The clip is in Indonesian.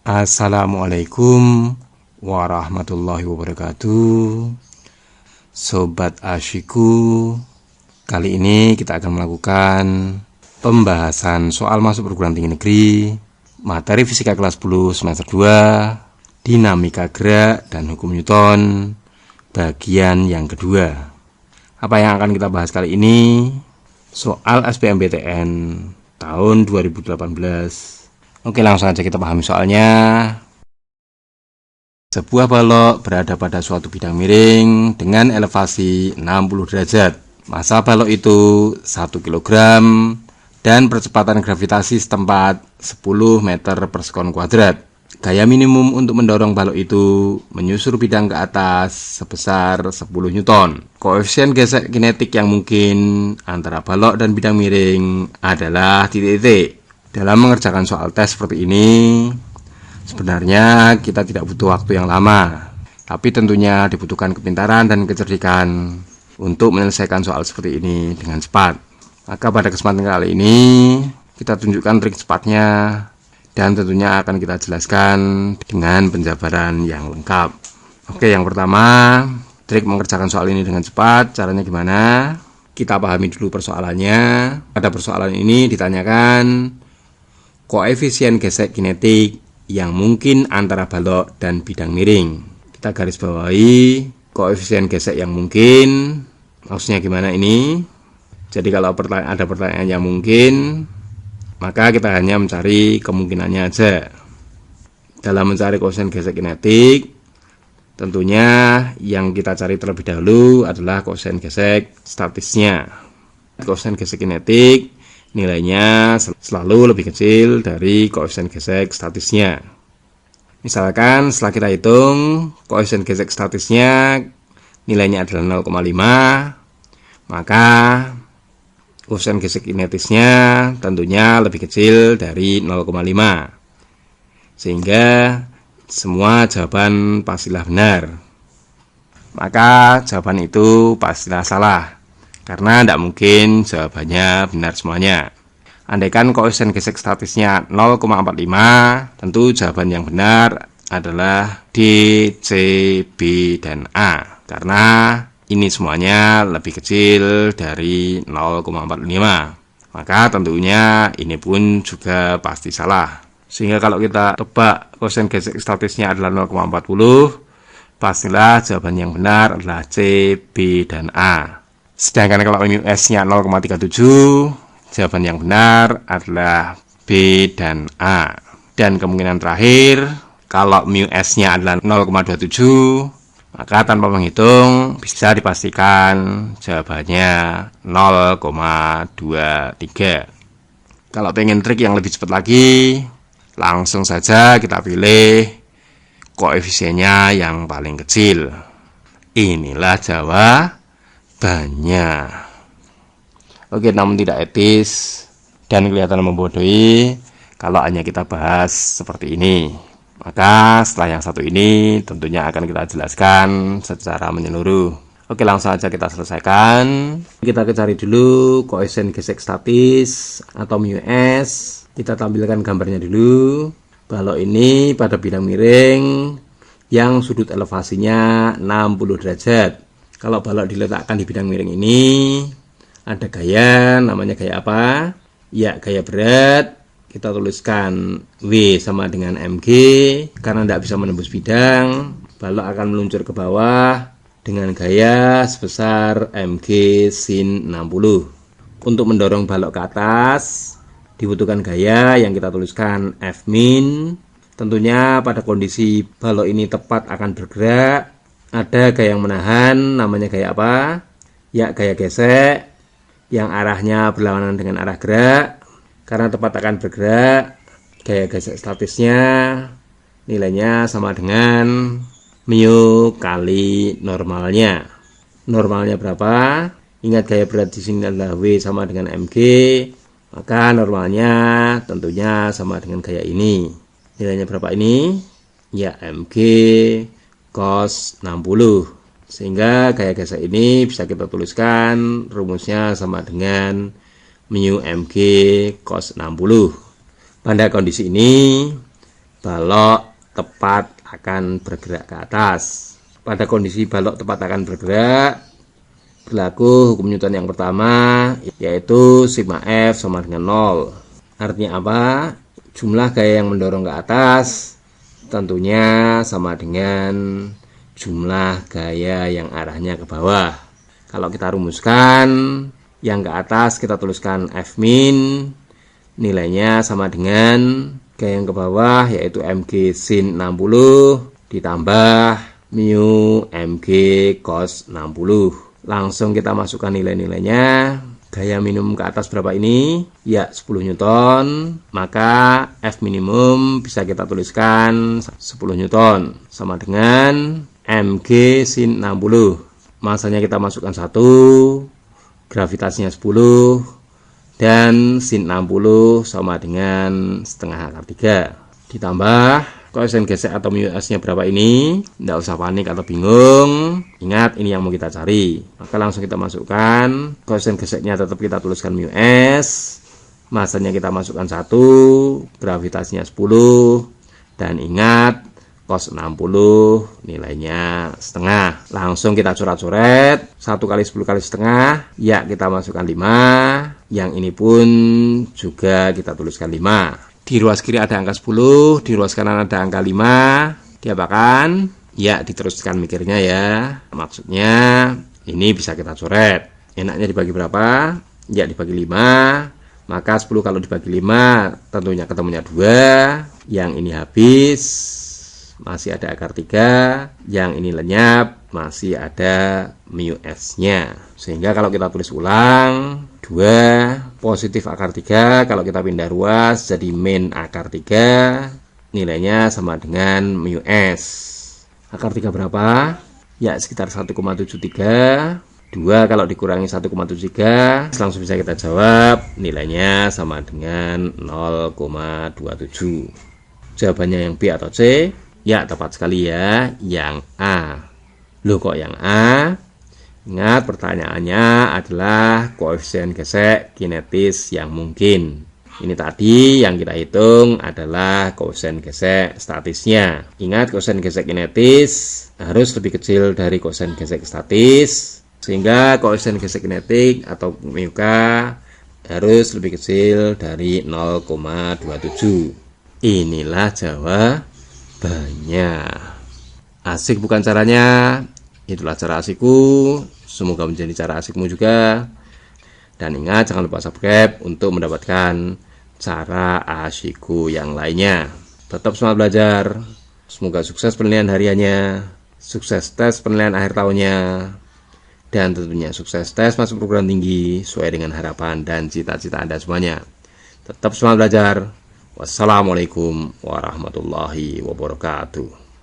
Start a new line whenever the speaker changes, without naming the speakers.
Assalamualaikum warahmatullahi wabarakatuh. Sobat Asyiku, kali ini kita akan melakukan pembahasan soal masuk perguruan tinggi negeri, materi fisika kelas 10 semester 2, dinamika gerak dan hukum Newton, bagian yang kedua. Apa yang akan kita bahas kali ini? Soal SBMPTN tahun 2018. Oke, langsung aja kita pahami soalnya. Sebuah balok berada pada suatu bidang miring dengan elevasi 60 derajat. Massa balok itu 1 kg dan percepatan gravitasi setempat 10 meter per sekon kuadrat. Gaya minimum untuk mendorong balok itu menyusur bidang ke atas sebesar 10 Newton. Koefisien gesek kinetik yang mungkin antara balok dan bidang miring adalah titik-titik. Dalam mengerjakan soal tes seperti ini, sebenarnya kita tidak butuh waktu yang lama, tapi tentunya dibutuhkan kepintaran dan kecerdikan untuk menyelesaikan soal seperti ini dengan cepat. Maka pada kesempatan kali ini, kita tunjukkan trik cepatnya, dan tentunya akan kita jelaskan dengan penjabaran yang lengkap. Oke, yang pertama, trik mengerjakan soal ini dengan cepat. Caranya gimana? Kita pahami dulu persoalannya. Pada persoalan ini ditanyakan koefisien gesek kinetik yang mungkin antara balok dan bidang miring. Kita garis bawahi koefisien gesek yang mungkin. Maksudnya gimana ini? Jadi kalau ada pertanyaan yang mungkin, maka kita hanya mencari kemungkinannya aja. Dalam mencari koefisien gesek kinetik, tentunya yang kita cari terlebih dahulu adalah koefisien gesek statisnya. Koefisien gesek kinetik nilainya selalu lebih kecil dari koefisien gesek statisnya. Misalkan setelah kita hitung koefisien gesek statisnya nilainya adalah 0,5, maka koefisien gesek kinetisnya tentunya lebih kecil dari 0,5. Sehingga semua jawaban pastilah benar. Maka jawaban itu pastilah salah, karena tidak mungkin jawabannya benar semuanya. Andaikan koefisien gesek statisnya 0,45, tentu jawaban yang benar adalah D, C, B, dan A, karena ini semuanya lebih kecil dari 0,45. Maka tentunya ini pun juga pasti salah. Sehingga kalau kita tebak koefisien gesek statisnya adalah 0,40, pastilah jawaban yang benar adalah C, B, dan A. Sedangkan kalau mu S-nya 0,37, jawaban yang benar adalah B dan A. Dan kemungkinan terakhir, kalau mu S-nya adalah 0,27, maka tanpa menghitung bisa dipastikan jawabannya 0,23. Kalau pengen trik yang lebih cepat lagi, langsung saja kita pilih koefisiennya yang paling kecil. Inilah jawabannya. Oke, namun tidak etis dan kelihatan membodohi kalau hanya kita bahas seperti ini. Maka setelah yang satu ini tentunya akan kita jelaskan secara menyeluruh. Oke, langsung aja kita selesaikan. Kita cari dulu koefisien gesek statis atau mu S. Kita tampilkan gambarnya dulu. Balok ini pada bidang miring yang sudut elevasinya 60 derajat. Kalau balok diletakkan di bidang miring ini, ada gaya, namanya gaya apa? Ya, gaya berat. Kita tuliskan W sama dengan mg, karena tidak bisa menembus bidang, balok akan meluncur ke bawah dengan gaya sebesar mg sin 60. Untuk mendorong balok ke atas, dibutuhkan gaya yang kita tuliskan F min. Tentunya pada kondisi balok ini tepat akan bergerak, ada gaya yang menahan, namanya gaya apa? Ya, gaya gesek, yang arahnya berlawanan dengan arah gerak. Karena tepat akan bergerak, gaya gesek statisnya nilainya sama dengan mu kali normalnya. Normalnya berapa? Ingat gaya berat di sini adalah W sama dengan mg, maka normalnya tentunya sama dengan gaya ini. Nilainya berapa ini? Ya, mg cos 60. Sehingga gaya gesek ini bisa kita tuliskan rumusnya sama dengan mu mg cos 60. Pada kondisi ini balok tepat akan bergerak ke atas. Pada kondisi balok tepat akan bergerak, berlaku hukum Newton yang pertama, yaitu sigma F sama dengan 0. Artinya apa? Jumlah gaya yang mendorong ke atas tentunya sama dengan jumlah gaya yang arahnya ke bawah. Kalau kita rumuskan, yang ke atas kita tuliskan F min, nilainya sama dengan gaya yang ke bawah, yaitu mg sin 60 ditambah mu mg cos 60. Langsung kita masukkan nilai-nilainya. Gaya minimum ke atas berapa ini? Ya, 10 Newton. Maka F minimum bisa kita tuliskan 10 Newton sama dengan mg sin 60. Masanya kita masukkan 1, gravitasinya 10, dan sin 60 sama dengan setengah akar 3. Ditambah koefisien gesek atau mu s-nya berapa ini? Tidak usah panik atau bingung. Ingat, ini yang mau kita cari. Maka langsung kita masukkan. Koefisien geseknya tetap kita tuliskan mu s. Masanya kita masukkan 1. Gravitasinya 10. Dan ingat, cos 60 nilainya setengah. Langsung kita coret-coret. 1 kali 10 kali setengah. Ya, kita masukkan 5. Yang ini pun juga kita tuliskan 5. Di ruas kiri ada angka 10, di ruas kanan ada angka 5. Diapakan? Ya, diteruskan mikirnya ya. Maksudnya ini bisa kita coret. Enaknya dibagi berapa? Ya, dibagi 5. Maka 10 kalau dibagi 5 tentunya ketemunya 2. Yang ini habis, masih ada akar 3. Yang ini lenyap, masih ada mu s-nya. Sehingga kalau kita tulis ulang, 2 positif akar 3, kalau kita pindah ruas jadi min akar 3, nilainya sama dengan mu s. Akar 3 berapa? Ya, sekitar 1,73. 2 kalau dikurangi 1,73, langsung bisa kita jawab, nilainya sama dengan 0,27. Jawabannya yang B atau C? Ya, tepat sekali ya, yang A. Loh, kok yang A? Ingat, pertanyaannya adalah koefisien gesek kinetis yang mungkin. Ini tadi yang kita hitung adalah koefisien gesek statisnya. Ingat, koefisien gesek kinetis harus lebih kecil dari koefisien gesek statis, sehingga koefisien gesek kinetik atau mu k harus lebih kecil dari 0,27. Inilah jawabannya. Asik bukan caranya? Itulah cara asikku. Semoga menjadi cara asikmu juga. Dan ingat, jangan lupa subscribe untuk mendapatkan cara asikku yang lainnya. Tetap semangat belajar. Semoga sukses penilaian hariannya, sukses tes penilaian akhir tahunnya, dan tentunya sukses tes masuk perguruan tinggi sesuai dengan harapan dan cita-cita Anda semuanya. Tetap semangat belajar. Wassalamualaikum warahmatullahi wabarakatuh.